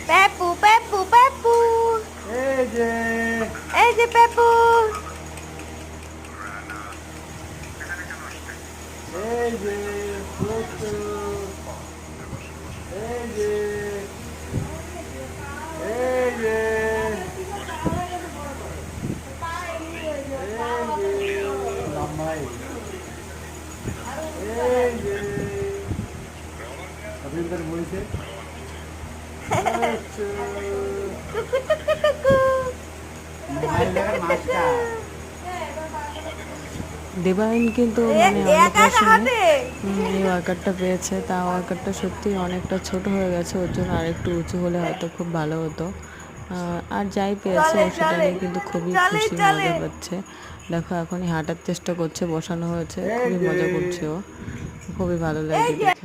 পেপু পেপু পেপু, এই যে পেপু, এই যে দুষ্টু, এই যে এই যে লম্বাই, এই যে অভিনন্দন বলছে টুকু টুকু টুকু। দেবায়ন কিন্তু মানে একা একা অন্নপ্রাশনে হাঁটে। এই ওয়ার্কারটা পেয়েছে। তা ওয়ার্কারটা সত্যি অনেকটা ছোট হয়ে গেছে, ওর জন্য আরেকটু উঁচু হলে হয়তো খুব ভালো হতো। আর যাই পেয়েছে চলে ও সেটা চলে নিয়ে কিন্তু খুবই চলে খুশি, চলে। মজা পাচ্ছে। দেখো এখনই হাঁটার চেষ্টা করছে, বসানো হয়েছে, খুবই মজা করছে ও, খুবই ভালো এই লাগছে যে দেখে।